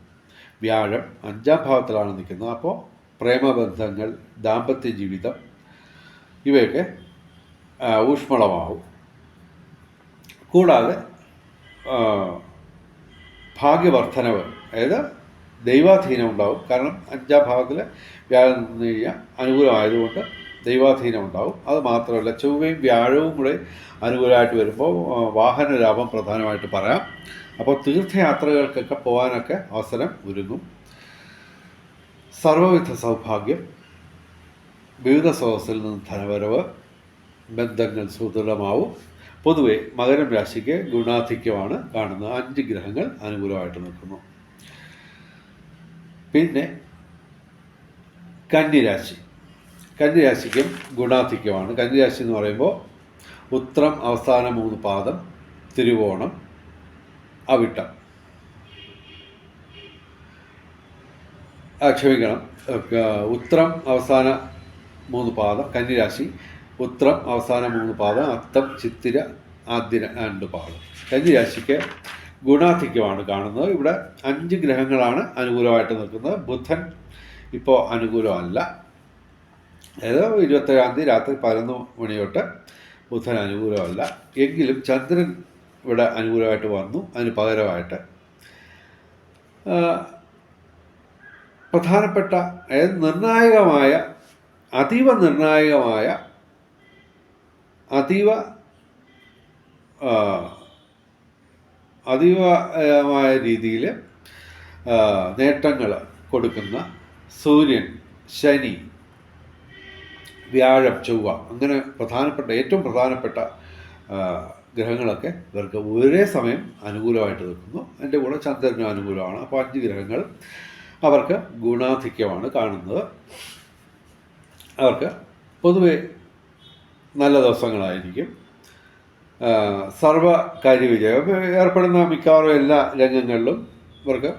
Speaker 1: വ്യാഴം 5ാം ഭാവത്തിലാണ് നിൽക്കുന്നത്. അപ്പോൾ പ്രേമബന്ധങ്ങൾ, ദാമ്പത്യ ജീവിതം ഇവയൊക്കെ ഊഷ്മളമാവും. കൂടാതെ ഭാഗ്യവർദ്ധനവ്, അതായത് ദൈവാധീനം ഉണ്ടാവും. കാരണം 5ാം ഭാവത്തിൽ വ്യാഴം നിന്ന് കഴിഞ്ഞാൽ അനുകൂലമായതുകൊണ്ട് ദൈവാധീനം ഉണ്ടാവും. അത് മാത്രമല്ല, ചൊവ്വയും വ്യാഴവും കൂടെ അനുകൂലമായിട്ട് വരുമ്പോൾ വാഹന ലാഭം പ്രധാനമായിട്ട് പറയാം. അപ്പോൾ തീർത്ഥയാത്രകൾക്കൊക്കെ പോകാനൊക്കെ അവസരം ഒരുങ്ങും. സർവ്വവിധ സൗഭാഗ്യം, വിവിധ സ്രോതസ്സിൽ നിന്ന് ധനവരവ്, ബന്ധങ്ങൾ സുദൃഢമാവും. പൊതുവെ മകരം രാശിക്ക് ഗുണാധിക്യമാണ് കാണുന്നത്. 5 ഗ്രഹങ്ങൾ അനുകൂലമായിട്ട് നിൽക്കുന്നു. പിന്നെ കന്നിരാശി. കന്നിരാശിക്കും ഗുണാധിക്യമാണ്. കന്നിരാശി എന്ന് പറയുമ്പോൾ ഉത്രം അവസാന 3 പാദം, തിരുവോണം, അവിട്ടം, ക്ഷമിക്കണം, ഉത്രം അവസാന 3 പാദം കന്നിരാശി, ഉത്രം അവസാന 3 പാദം, അത്തം, ചിത്തിര ആദ്യ 2 പാദം. കന്നിരാശിക്ക് ഗുണാധിക്യമാണ് കാണുന്നത്. ഇവിടെ 5 ഗ്രഹങ്ങളാണ് അനുകൂലമായിട്ട് നിൽക്കുന്നത്. ബുധൻ ഇപ്പോൾ അനുകൂലമല്ല. അതായത് 27-ാം തീയതി രാത്രി 11 മണി തൊട്ട് ബുധൻ അനുകൂലമല്ല. എങ്കിലും ചന്ദ്രൻ ഇവിടെ അനുകൂലമായിട്ട് വന്നു. അതിന് പകരമായിട്ട് പ്രധാനപ്പെട്ട, അതായത് നിർണായകമായ, അതീവ നിർണായകമായ, അതീവമായ രീതിയിൽ നേട്ടങ്ങൾ കൊടുക്കുന്ന സൂര്യൻ, ശനി, വ്യാഴം, ചൊവ്വ, അങ്ങനെ ഏറ്റവും പ്രധാനപ്പെട്ട ഗ്രഹങ്ങളൊക്കെ ഇവർക്ക് ഒരേ സമയം അനുകൂലമായിട്ട് നിൽക്കുന്നു. അതിൻ്റെ കൂടെ ചന്ദ്രനും അനുകൂലമാണ്. അപ്പോൾ 5 ഗ്രഹങ്ങൾ അവർക്ക് ഗുണാധിക്യമാണ് കാണുന്നത്. അവർക്ക് പൊതുവെ നല്ല ദിവസങ്ങളായിരിക്കും. സർവകാര്യവിജയം ഏർപ്പെടുന്ന മിക്കവാറും എല്ലാ രംഗങ്ങളിലും ഇവർക്ക്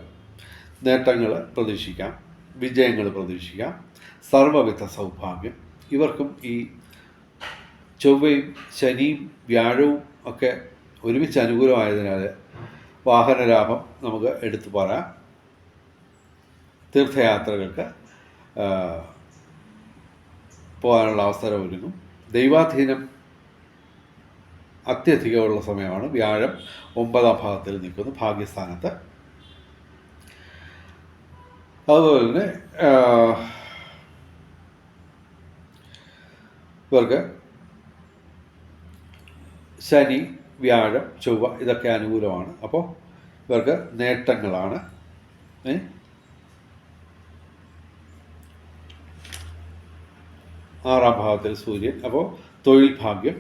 Speaker 1: നേട്ടങ്ങൾ പ്രതീക്ഷിക്കാം, വിജയങ്ങൾ പ്രതീക്ഷിക്കാം, സർവവിധ സൗഭാഗ്യം. ഇവർക്കും ഈ ചൊവ്വയും ശനിയും വ്യാഴവും ഒക്കെ ഒരുമിച്ച് അനുകൂലമായതിനാൽ വാഹനലാഭം നമുക്ക് എടുത്തു പറയാം. തീർത്ഥയാത്രകൾക്ക് പോകാനുള്ള അവസരം ഒരുങ്ങും. ദൈവാധീനം അത്യധികമുള്ള സമയമാണ്. വ്യാഴം 9-ാം ഭാവത്തിൽ നിൽക്കുന്നു, ഭാഗ്യസ്ഥാനത്ത്. അതുപോലെ തന്നെ ഇവർക്ക് ശനി, വ്യാഴം, ചൊവ്വ ഇതൊക്കെ അനുകൂലമാണ്. അപ്പോൾ ഇവർക്ക് നേട്ടങ്ങളാണ്. 6-ാം ഭാവത്തിൽ സൂര്യൻ. അപ്പോൾ തൊഴിൽ ഭാഗ്യം,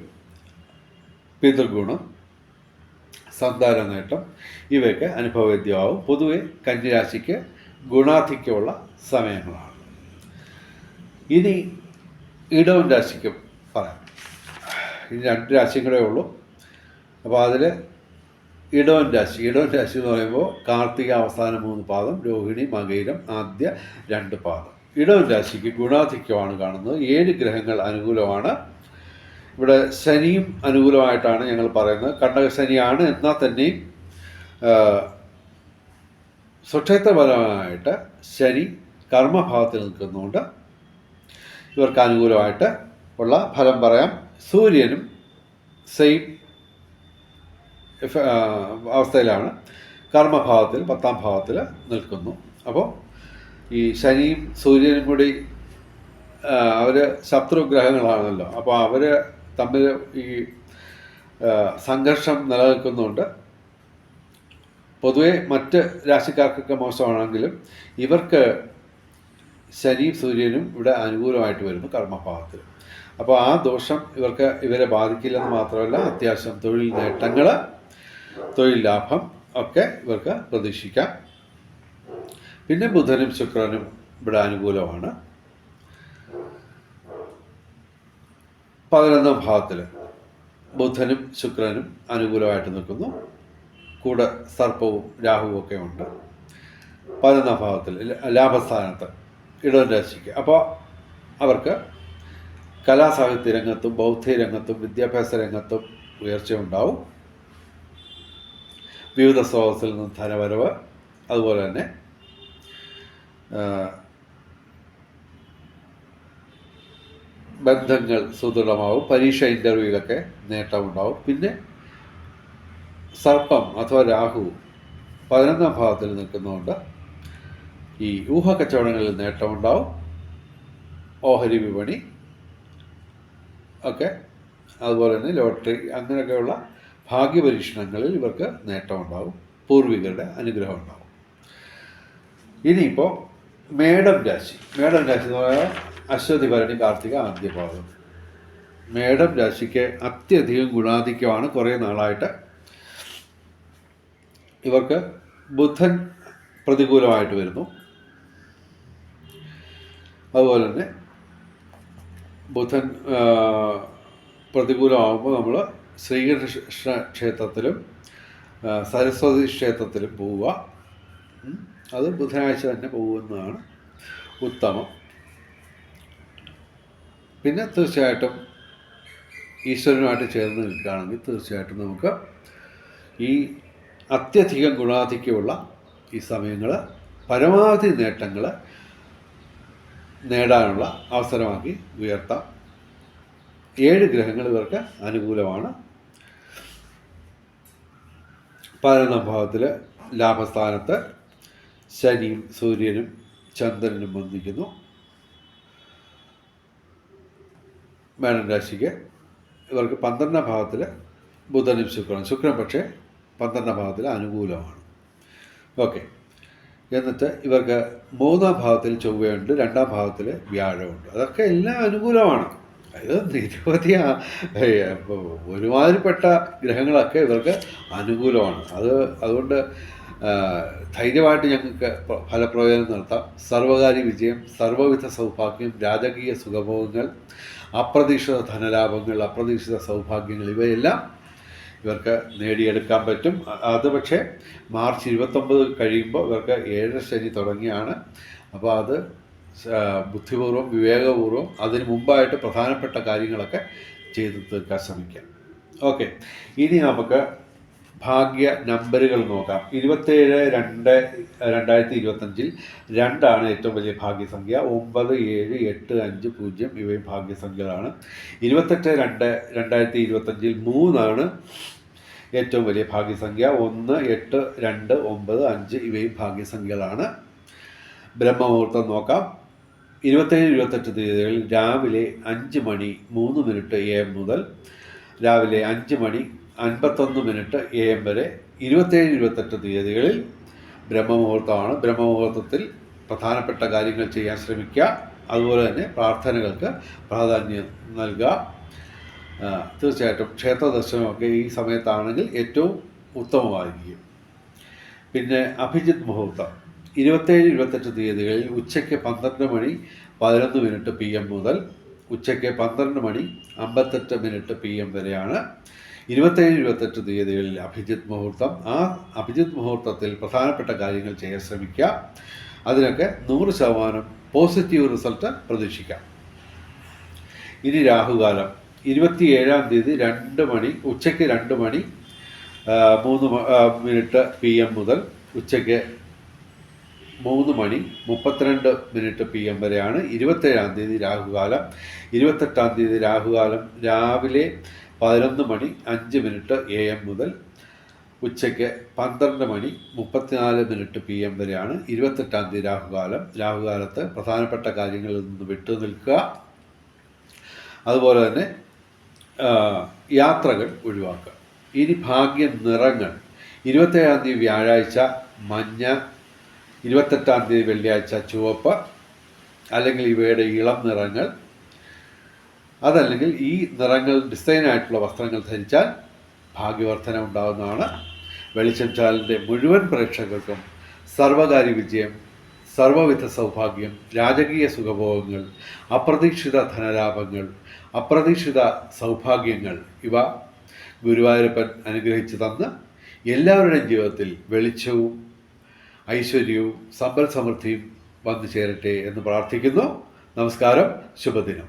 Speaker 1: പിതൃഗുണം, സന്താന നേട്ടം ഇവയൊക്കെ അനുഭവവേദ്യമാവും. പൊതുവെ കന്നിരാശിക്ക് ഗുണാധിക്യമുള്ള സമയങ്ങളാണ്. ഇനി ഇടവൻ രാശിക്കും പറയാം. ഇനി 2 രാശിയും കൂടെ ഉള്ളൂ. അപ്പോൾ അതിൽ ഇടവൻ രാശി എന്ന് പറയുമ്പോൾ കാർത്തിക അവസാന 3 പാദം, രോഹിണി, മകയിരം ആദ്യ 2 പാദം. ഇടവൻ രാശിക്ക് ഗുണാധിക്യമാണ് കാണുന്നത്. 7 ഗ്രഹങ്ങൾ അനുകൂലമാണ്. ഇവിടെ ശനിയും അനുകൂലമായിട്ടാണ് ഞങ്ങൾ പറയുന്നത്. കണ്ടക ശനിയാണ്. എന്നാൽ തന്നെയും സ്വക്ഷേത്രപരമായിട്ട് ശനി കർമ്മഭാവത്തിൽ നിൽക്കുന്നതുകൊണ്ട് ഇവർക്ക് അനുകൂലമായിട്ട് ഉള്ള ഫലം പറയാം. സൂര്യനും സെയിം അവസ്ഥയിലാണ്, കർമ്മഭാവത്തിൽ 10-ാം ഭാവത്തിൽ നിൽക്കുന്നു. അപ്പോൾ ഈ ശനിയും സൂര്യനും കൂടി അവർ ശത്രുഗ്രഹങ്ങളാണല്ലോ. അപ്പോൾ അവർ തമ്മിൽ ഈ സംഘർഷം നിലനിൽക്കുന്നുണ്ട്. പൊതുവെ മറ്റ് രാശിക്കാർക്കൊക്കെ മോശമാണെങ്കിലും ഇവർക്ക് ശനിയും സൂര്യനും ഇവിടെ അനുകൂലമായിട്ട് വരുന്നു കർമ്മഭാവത്തിൽ. അപ്പോൾ ആ ദോഷം ഇവരെ ബാധിക്കില്ലെന്ന് മാത്രമല്ല, അത്യാവശ്യം തൊഴിൽ നേട്ടങ്ങൾ, തൊഴിൽ ലാഭം ഒക്കെ ഇവർക്ക് പ്രതീക്ഷിക്കാം. പിന്നെ ബുധനും ശുക്രനും ഇവിടെ അനുകൂലമാണ്. 11-ാം ഭാവത്തിൽ ബുധനും ശുക്രനും അനുകൂലമായിട്ട് നിൽക്കുന്നു. കൂടെ സർപ്പവും രാഹുവും ഒക്കെ ഉണ്ട് 11-ാം ഭാവത്തിൽ, ലാഭസ്ഥാനത്ത് ഇടവൻ രാശിക്ക്. അപ്പോൾ അവർക്ക് കലാസാഹിത്യ രംഗത്തും ബൗദ്ധിക രംഗത്തും വിദ്യാഭ്യാസ രംഗത്തും ഉയർച്ചയുണ്ടാവും. വിവിധ സ്രോതസ്സിൽ നിന്ന് ധനവരവ്, അതുപോലെ തന്നെ ബന്ധങ്ങൾ സുദൃഢമാവും. പരീക്ഷ ഇൻ്റർവ്യൂവിലൊക്കെ നേട്ടമുണ്ടാവും. പിന്നെ സർപ്പം അഥവാ രാഹു 11-ാം ഭാവത്തിൽ നിൽക്കുന്നതുകൊണ്ട് ഈ ഊഹക്കച്ചവടങ്ങളിൽ നേട്ടമുണ്ടാവും. ഓഹരി വിപണി ഒക്കെ, അതുപോലെ തന്നെ ലോട്ടറി, അങ്ങനെയൊക്കെയുള്ള ഭാഗ്യപരീക്ഷണങ്ങളിൽ ഇവർക്ക് നേട്ടമുണ്ടാവും. പൂർവികരുടെ അനുഗ്രഹം ഉണ്ടാവും. ഇനിയിപ്പോൾ മേടം രാശി എന്ന് പറഞ്ഞാൽ അശ്വതി, ഭരണി, കാർത്തിക ആദ്യ പാദം. മേടം രാശിക്ക് അത്യധികം ഗുണാധിക്യമാണ്. കുറേ നാളായിട്ട് ഇവർക്ക് ബുധൻ പ്രതികൂലമായിട്ട് വരുന്നു. അതുപോലെ തന്നെ ബുധൻ പ്രതികൂലമാകുമ്പോൾ നമ്മൾ ശ്രീകൃഷ്ണ ക്ഷേത്രത്തിലും സരസ്വതി ക്ഷേത്രത്തിലും പോവുക. അത് ബുധനാഴ്ച തന്നെ പോകുന്നതാണ് ഉത്തമം. പിന്നെ തീർച്ചയായിട്ടും ഈശ്വരനുമായിട്ട് ചേർന്ന് നിൽക്കുകയാണെങ്കിൽ തീർച്ചയായിട്ടും നമുക്ക് ഈ അത്യധികം ഗുണാധിക്യമുള്ള ഈ സമയങ്ങൾ പരമാവധി നേട്ടങ്ങൾ നേടാനുള്ള അവസരമാക്കി ഉയർത്താം. 7 ഗ്രഹങ്ങൾ ഇവർക്ക് അനുകൂലമാണ്. 11ാം ഭാവത്തിൽ ലാഭസ്ഥാനത്ത് ശനിയും സൂര്യനും ചന്ദ്രനും വന്നിരിക്കുന്നു. മേടൻ രാശിക്ക് ഇവർക്ക് 12ാം ഭാവത്തിൽ ബുധനും ശുക്രൻ പക്ഷേ 12ാം ഭാവത്തിൽ അനുകൂലമാണ്. ഓക്കെ. എന്നിട്ട് ഇവർക്ക് 3ാം ഭാവത്തിൽ ചൊവ്വയുണ്ട്, 2ാം ഭാവത്തിൽ വ്യാഴമുണ്ട്. അതൊക്കെ എല്ലാം അനുകൂലമാണ്. ഇത് നിരവധി ഒരുമാതിരിപ്പെട്ട ഗ്രഹങ്ങളൊക്കെ ഇവർക്ക് അനുകൂലമാണ്. അതുകൊണ്ട് ധൈര്യമായിട്ട് ഞങ്ങൾക്ക് ഫലപ്രയോജനം നടത്താം. സർവകാര്യ വിജയം, സർവ്വവിധ സൗഭാഗ്യം, രാജകീയ സുഖഭോഗങ്ങൾ, അപ്രതീക്ഷിത ധനലാഭങ്ങൾ, അപ്രതീക്ഷിത സൗഭാഗ്യങ്ങൾ ഇവയെല്ലാം ഇവർക്ക് നേടിയെടുക്കാൻ പറ്റും. അത് പക്ഷേ മാർച്ച് 29 കഴിയുമ്പോൾ ഇവർക്ക് 7 ശനി തുടങ്ങിയാണ്. അപ്പോൾ അത് ബുദ്ധിപൂർവ്വം വിവേകപൂർവ്വം അതിന് മുമ്പായിട്ട് പ്രധാനപ്പെട്ട കാര്യങ്ങളൊക്കെ ചെയ്ത് തീർക്കാൻ ശ്രമിക്കാം. ഓക്കെ. ഇനി നമുക്ക് ഭാഗ്യ നമ്പറുകൾ നോക്കാം. 27/2/2025 2 ഏറ്റവും വലിയ ഭാഗ്യസംഖ്യ. 9, 7, 8, 5, 0 ഇവയും ഭാഗ്യസംഖ്യകളാണ്. 28/2/2025 3 ഏറ്റവും വലിയ ഭാഗ്യസംഖ്യ. 1, 8, 2, 9, 5 ഇവയും ഭാഗ്യസംഖ്യകളാണ്. ബ്രഹ്മമുഹൂർത്തം നോക്കാം. 27-28 തീയതികളിൽ രാവിലെ 5:03 AM മുതൽ രാവിലെ 5:51 AM വരെ. 27-28 തീയതികളിൽ ബ്രഹ്മമുഹൂർത്തമാണ്. ബ്രഹ്മമുഹൂർത്തത്തിൽ പ്രധാനപ്പെട്ട കാര്യങ്ങൾ ചെയ്യാൻ ശ്രമിക്കുക. അതുപോലെ തന്നെ പ്രാർത്ഥനകൾക്ക് പ്രാധാന്യം നൽകുക. തീർച്ചയായിട്ടും ക്ഷേത്ര ദർശനമൊക്കെ ഈ സമയത്താണെങ്കിൽ ഏറ്റവും ഉത്തമമായിരിക്കും. പിന്നെ അഭിജിത്ത് മുഹൂർത്തം 27-28 തീയതികളിൽ ഉച്ചയ്ക്ക് 12:11 PM മുതൽ ഉച്ചയ്ക്ക് 12:58 PM വരെയാണ് 27-28 തീയതികളിൽ അഭിജിത്ത് മുഹൂർത്തം. ആ അഭിജിത്ത് മുഹൂർത്തത്തിൽ പ്രധാനപ്പെട്ട കാര്യങ്ങൾ ചെയ്യാൻ ശ്രമിക്കുക. അതിനൊക്കെ 100% പോസിറ്റീവ് റിസൾട്ട് പ്രതീക്ഷിക്കാം. ഇനി രാഹുകാലം 27-ാം തീയതി ഉച്ചയ്ക്ക് 2:03 PM മുതൽ ഉച്ചയ്ക്ക് 3:32 PM വരെയാണ് 27-ാം തീയതി രാഹുകാലം. 28-ാം തീയതി രാഹുകാലം രാവിലെ 11:05 AM മുതൽ ഉച്ചയ്ക്ക് 12:34 PM വരെയാണ് 28-ാം തീയതി രാഹുകാലം. രാഹുകാലത്ത് പ്രധാനപ്പെട്ട കാര്യങ്ങളിൽ നിന്ന് വിട്ടു നിൽക്കുക. അതുപോലെ തന്നെ യാത്രകൾ ഒഴിവാക്കുക. ഇനി ഭാഗ്യ നിറങ്ങൾ 27-ാം തീയതി വ്യാഴാഴ്ച മഞ്ഞ, 28-ാം തീയതി വെള്ളിയാഴ്ച ചുവപ്പ്, അല്ലെങ്കിൽ ഇവയുടെ ഇളം നിറങ്ങൾ. അതല്ലെങ്കിൽ ഈ നിറങ്ങൾ ഡിസൈനായിട്ടുള്ള വസ്ത്രങ്ങൾ ധരിച്ചാൽ ഭാഗ്യവർദ്ധന ഉണ്ടാകുന്നതാണ്. വെളിച്ചം ചാനലിൻ്റെ മുഴുവൻ പ്രേക്ഷകർക്കും സർവകാര്യ വിജയം, സർവവിധ സൗഭാഗ്യം, രാജകീയ സുഖഭോഗങ്ങൾ, അപ്രതീക്ഷിത ധനലാഭങ്ങൾ, അപ്രതീക്ഷിത സൗഭാഗ്യങ്ങൾ ഇവ ഗുരുവായൂരപ്പൻ അനുഗ്രഹിച്ചു തന്ന് എല്ലാവരുടെയും ജീവിതത്തിൽ വെളിച്ചവും ഐശ്വര്യവും സമ്പൽ സമൃദ്ധിയും വന്നു ചേരട്ടെ എന്ന് പ്രാർത്ഥിക്കുന്നു. നമസ്കാരം. ശുഭദിനം.